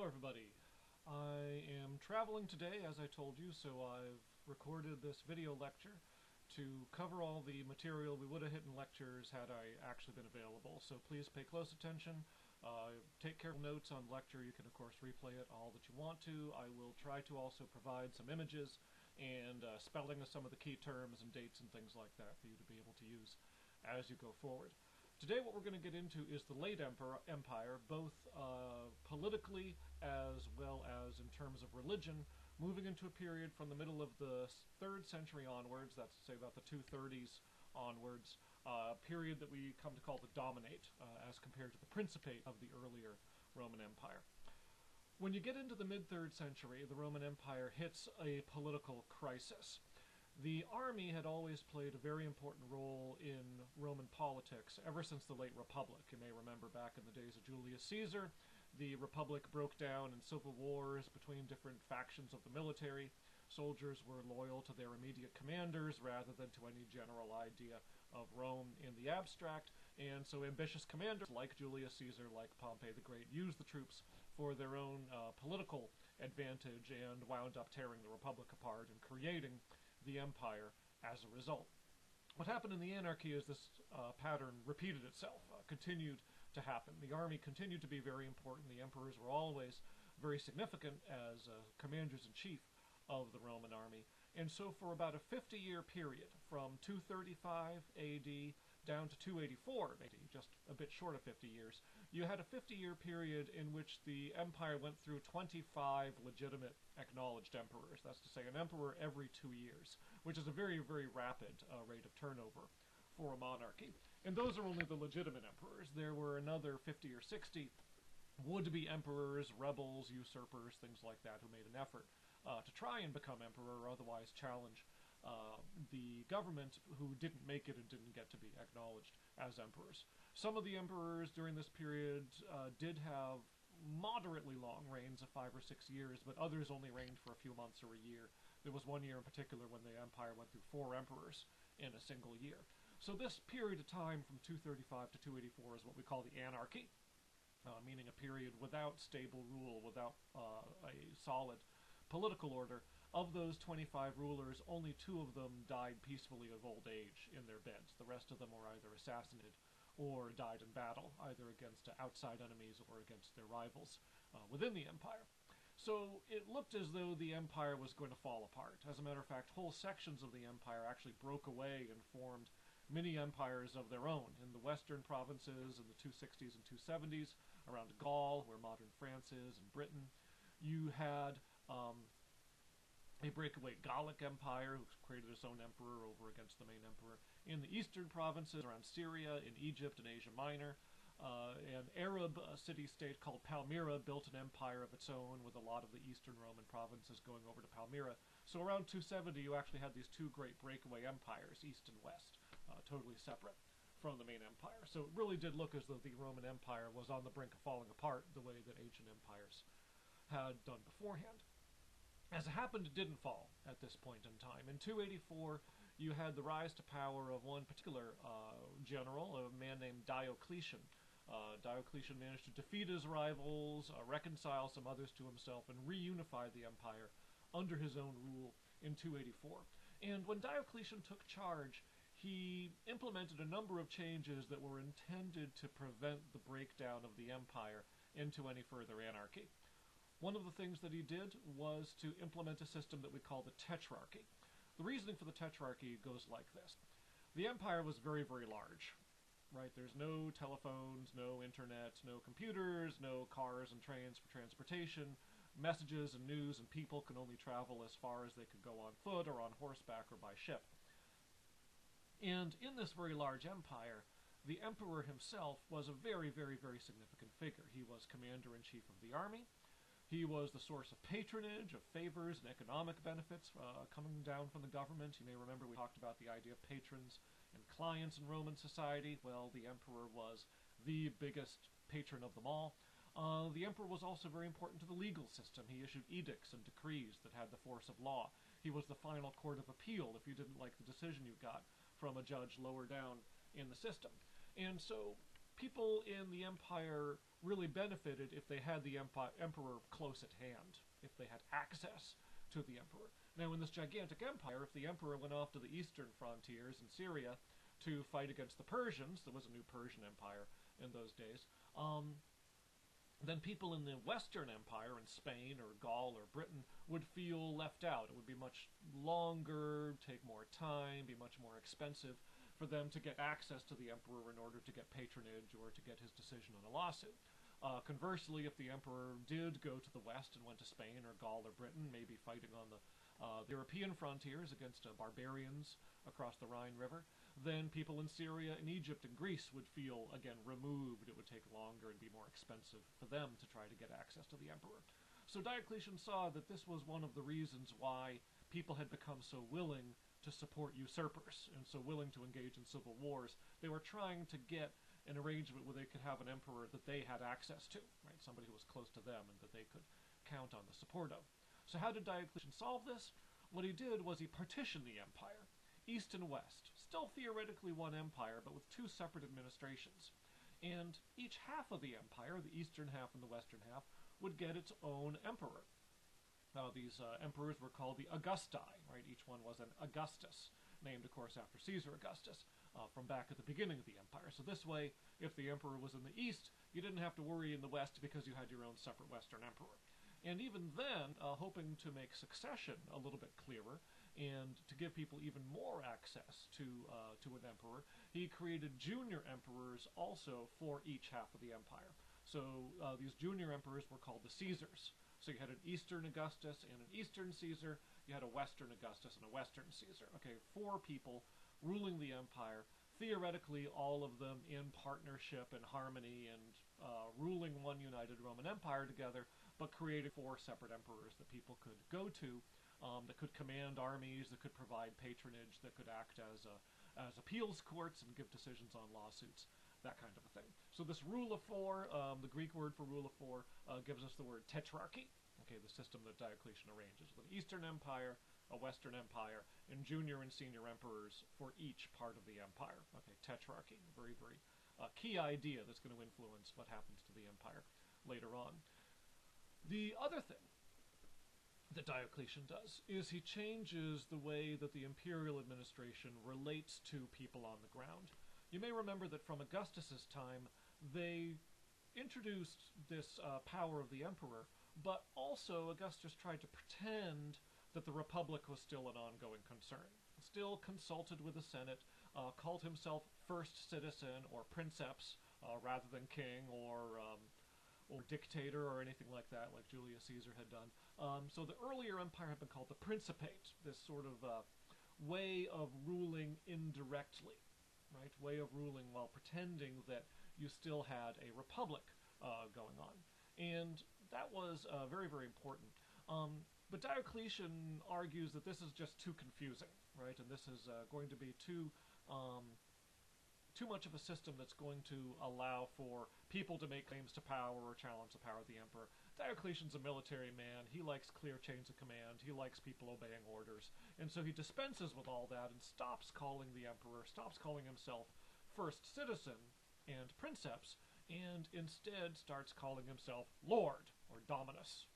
Hello everybody. I am traveling today, as I told you, so I've recorded this video lecture to cover all the material we would have hit in lectures had I actually been available. So please pay close attention, take careful notes on lecture. You can of course replay it all that you want to. I will try to also provide some images and spelling of some of the key terms and dates and things like that for you to be able to use as you go forward. Today what we're going to get into is the late empire, both politically as well as in terms of religion, moving into a period from the middle of the 3rd century onwards, that's to say about the 230s onwards, period that we come to call the Dominate, as compared to the Principate of the earlier Roman Empire. When you get into the mid-3rd century, the Roman Empire hits a political crisis. The army had always played a very important role in Roman politics ever since the late Republic. You may remember back in the days of Julius Caesar, the Republic broke down in civil wars between different factions of the military. Soldiers were loyal to their immediate commanders rather than to any general idea of Rome in the abstract, and so ambitious commanders like Julius Caesar, like Pompey the Great, used the troops for their own political advantage and wound up tearing the Republic apart and creating the empire as a result. What happened in the Anarchy is this pattern repeated itself, continued to happen. The army continued to be very important. The emperors were always very significant as commanders-in-chief of the Roman army. And so for about a 50-year period, from 235 AD down to 284 AD, just a bit short of 50 years, you had a 50-year period in which the empire went through 25 legitimate acknowledged emperors. That's to say, an emperor every 2 years, which is a very, very rapid rate of turnover for a monarchy. And those are only the legitimate emperors. There were another 50 or 60 would-be emperors, rebels, usurpers, things like that, who made an effort to try and become emperor or otherwise challenge the government, who didn't make it and didn't get to be acknowledged as emperors. Some of the emperors during this period did have moderately long reigns of 5 or 6 years, but others only reigned for a few months or a year. There was one year in particular when the empire went through 4 emperors in a single year. So this period of time from 235 to 284 is what we call the Anarchy, meaning a period without stable rule, without a solid political order. Of those 25 rulers, only 2 of them died peacefully of old age in their beds. The rest of them were either assassinated or died in battle, either against outside enemies or against their rivals within the empire. So it looked as though the empire was going to fall apart. As a matter of fact, whole sections of the empire actually broke away and formed mini-empires of their own. In the western provinces in the 260s and 270s, around Gaul, where modern France is, and Britain, you had a breakaway Gallic empire who created its own emperor over against the main emperor. In the eastern provinces around Syria, in Egypt and Asia Minor, an Arab city-state called Palmyra built an empire of its own with a lot of the eastern Roman provinces going over to Palmyra. So around 270 you actually had these 2 great breakaway empires, east and west, totally separate from the main empire. So it really did look as though the Roman Empire was on the brink of falling apart the way that ancient empires had done beforehand. As it happened, it didn't fall at this point in time. In 284, you had the rise to power of one particular general, a man named Diocletian. Diocletian managed to defeat his rivals, reconcile some others to himself, and reunify the empire under his own rule in 284. And when Diocletian took charge, he implemented a number of changes that were intended to prevent the breakdown of the empire into any further anarchy. One of the things that he did was to implement a system that we call the Tetrarchy. The reasoning for the Tetrarchy goes like this. The empire was very, very large, right? There's no telephones, no internet, no computers, no cars and trains for transportation. Messages and news and people can only travel as far as they could go on foot or on horseback or by ship. And in this very large empire, the emperor himself was a very, very, very significant figure. He was commander-in-chief of the army. He was the source of patronage, of favors, and economic benefits coming down from the government. You may remember we talked about the idea of patrons and clients in Roman society. Well, the emperor was the biggest patron of them all. The emperor was also very important to the legal system. He issued edicts and decrees that had the force of law. He was the final court of appeal if you didn't like the decision you got from a judge lower down in the system. And so people in the empire really benefited if they had the emperor close at hand, if they had access to the emperor. Now, in this gigantic empire, if the emperor went off to the eastern frontiers in Syria to fight against the Persians, there was a new Persian empire in those days, then people in the Western Empire, in Spain or Gaul or Britain, would feel left out. It would be much longer, take more time, be much more expensive for them to get access to the emperor in order to get patronage or to get his decision on a lawsuit. Conversely, if the emperor did go to the west and went to Spain or Gaul or Britain, maybe fighting on the European frontiers against barbarians across the Rhine River, then people in Syria and Egypt and Greece would feel, again, removed. It would take longer and be more expensive for them to try to get access to the emperor. So Diocletian saw that this was one of the reasons why people had become so willing to support usurpers and so willing to engage in civil wars. They were trying to get an arrangement where they could have an emperor that they had access to, right? Somebody who was close to them and that they could count on the support of. So how did Diocletian solve this? What he did was he partitioned the empire, east and west, still theoretically one empire, but with two separate administrations. And each half of the empire, the eastern half and the western half, would get its own emperor. Now, these emperors were called the Augusti, right? Each one was an Augustus, named, of course, after Caesar Augustus, from back at the beginning of the empire. So this way, if the emperor was in the east, you didn't have to worry in the west because you had your own separate western emperor. And even then, hoping to make succession a little bit clearer and to give people even more access to an emperor, he created junior emperors also for each half of the empire. So these junior emperors were called the Caesars. So you had an Eastern Augustus and an Eastern Caesar. You had a Western Augustus and a Western Caesar. Okay, 4 people ruling the empire, theoretically all of them in partnership and harmony and ruling one united Roman Empire together, but creating 4 separate emperors that people could go to, that could command armies, that could provide patronage, that could act as appeals courts and give decisions on lawsuits, that kind of a thing. So this rule of 4, the Greek word for rule of 4, gives us the word tetrarchy, okay, the system that Diocletian arranges, with an Eastern Empire, a Western Empire, and junior and senior emperors for each part of the empire. Okay, tetrarchy, a very, very key idea that's going to influence what happens to the empire later on. The other thing that Diocletian does is he changes the way that the imperial administration relates to people on the ground. You may remember that from Augustus's time, they introduced this power of the emperor, but also Augustus tried to pretend that the Republic was still an ongoing concern. Still consulted with the Senate, called himself first citizen or princeps rather than king or dictator or anything like that, like Julius Caesar had done. So the earlier empire had been called the Principate, this sort of way of ruling indirectly, right? Way of ruling while pretending that you still had a republic going on. And that was very, very important. But Diocletian argues that this is just too confusing, right? And this is going to be too much of a system that's going to allow for people to make claims to power or challenge the power of the emperor. Diocletian's a military man. He likes clear chains of command. He likes people obeying orders. And so he dispenses with all that and stops calling the emperor, stops calling himself first citizen and princeps, and instead starts calling himself Lord, or Dominus,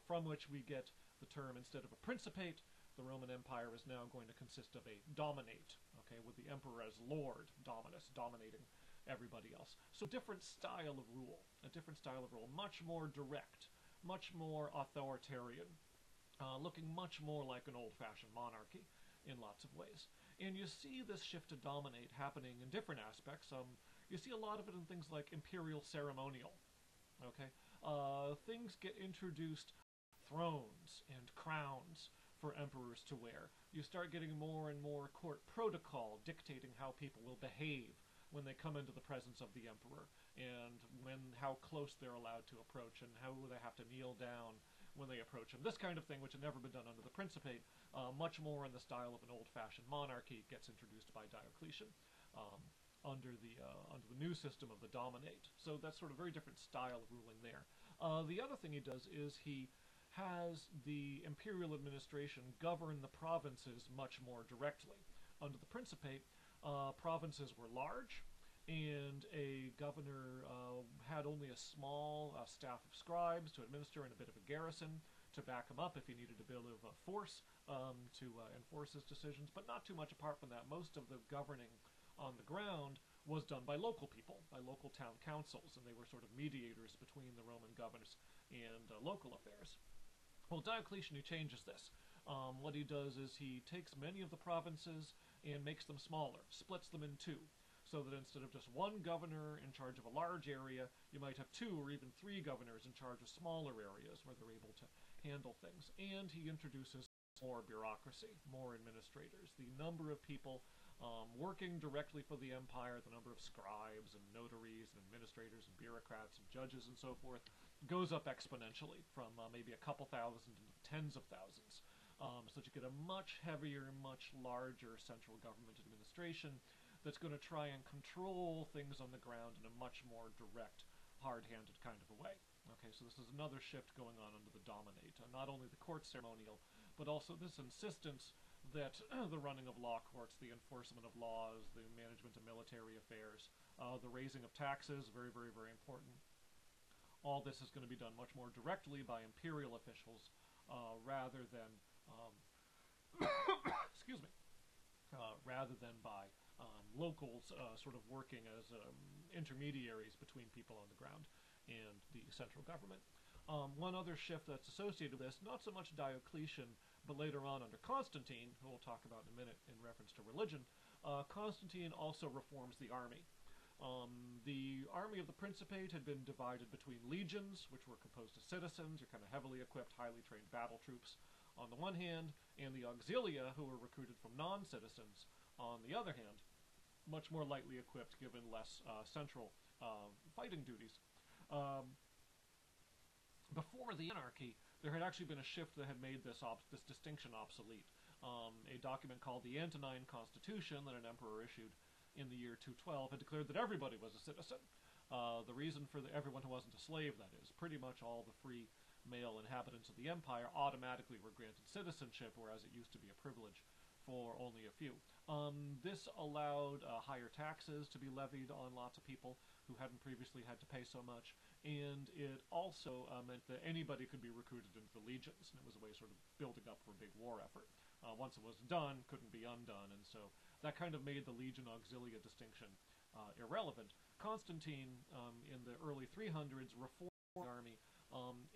from which we get the term, instead of a principate, the Roman Empire is now going to consist of a dominate, okay, with the emperor as Lord, Dominus, dominating everybody else. So different style of rule, much more direct, much more authoritarian, looking much more like an old-fashioned monarchy in lots of ways. And you see this shift to dominate happening in different aspects. You see a lot of it in things like imperial ceremonial, okay? Things get introduced, thrones and crowns for emperors to wear. You start getting more and more court protocol dictating how people will behave when they come into the presence of the emperor, and how close they're allowed to approach, and how they have to kneel down when they approach him. This kind of thing, which had never been done under the Principate, much more in the style of an old-fashioned monarchy, gets introduced by Diocletian under the new system of the Dominate. So that's sort of a very different style of ruling there. The other thing he does is he has the imperial administration govern the provinces much more directly. Under the Principate, provinces were large, and a governor had only a small staff of scribes to administer and a bit of a garrison to back him up if he needed a bit of a force to enforce his decisions, but not too much apart from that. Most of the governing on the ground was done by local people, by local town councils, and they were sort of mediators between the Roman governors and local affairs. Well, Diocletian, he changes this. What he does is he takes many of the provinces and makes them smaller, splits them in two, so that instead of just one governor in charge of a large area, you might have 2 or even 3 governors in charge of smaller areas where they're able to handle things. And he introduces more bureaucracy, more administrators. The number of people working directly for the empire, the number of scribes and notaries and administrators and bureaucrats and judges and so forth, goes up exponentially from maybe a couple thousand to tens of thousands. So that you get a much heavier, much larger central government administration that's going to try and control things on the ground in a much more direct, hard-handed kind of a way. Okay, so this is another shift going on under the Dominate. Not only the court ceremonial, but also this insistence that the running of law courts, the enforcement of laws, the management of military affairs, the raising of taxes, very, very, very important. All this is going to be done much more directly by imperial officials rather than, excuse me, rather than by locals sort of working as intermediaries between people on the ground and the central government. One other shift that's associated with this, not so much Diocletian, but later on under Constantine, who we'll talk about in a minute in reference to religion, Constantine also reforms the army. The army of the Principate had been divided between legions, which were composed of citizens, your kind of heavily equipped, highly trained battle troops, on the one hand, and the auxilia, who were recruited from non-citizens, on the other hand, much more lightly equipped, given less central fighting duties. Before the Anarchy, there had actually been a shift that had made this distinction obsolete. A document called the Antonine Constitution that an emperor issued in the year 212 had declared that everybody was a citizen. The reason for everyone who wasn't a slave, that is, pretty much all the free male inhabitants of the empire automatically were granted citizenship, whereas it used to be a privilege for only a few. This allowed higher taxes to be levied on lots of people who hadn't previously had to pay so much, and it also meant that anybody could be recruited into the legions, and it was a way of sort of building up for a big war effort. Once it was done, couldn't be undone, and so that kind of made the legion auxilia distinction irrelevant. Constantine, in the early 300s, reformed the army,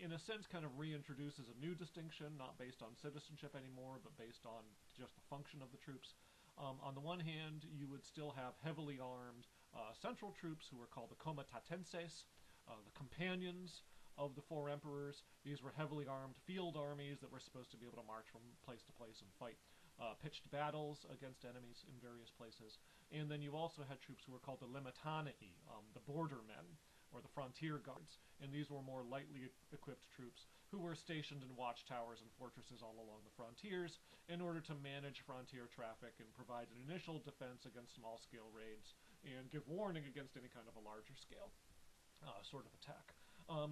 in a sense kind of reintroduces a new distinction, not based on citizenship anymore, but based on just the function of the troops. On the one hand, you would still have heavily armed central troops who were called the comitatenses, the companions of the 4 emperors. These were heavily armed field armies that were supposed to be able to march from place to place and fight pitched battles against enemies in various places. And then you also had troops who were called the limitanei, the bordermen, or the frontier guards, and these were more lightly equipped troops who were stationed in watchtowers and fortresses all along the frontiers in order to manage frontier traffic and provide an initial defense against small-scale raids and give warning against any kind of a larger-scale sort of attack.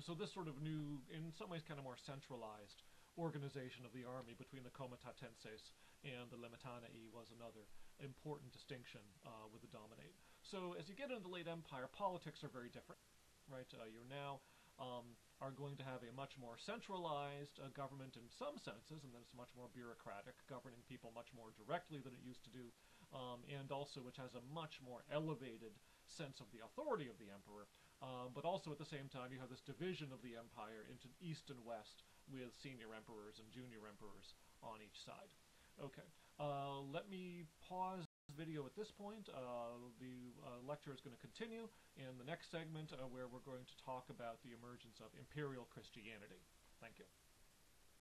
So this sort of new, in some ways kind of more centralized organization of the army between the comitatenses and the limitanei was another important distinction with the Dominate. So as you get into the late Empire, politics are very different. Right, you're now are going to have a much more centralized government in some senses, and then it's much more bureaucratic, governing people much more directly than it used to do, and also which has a much more elevated sense of the authority of the emperor, but also at the same time you have this division of the empire into east and west with senior emperors and junior emperors on each side. Okay, let me pause video at this point. The lecture is going to continue in the next segment where we're going to talk about the emergence of imperial Christianity. Thank you.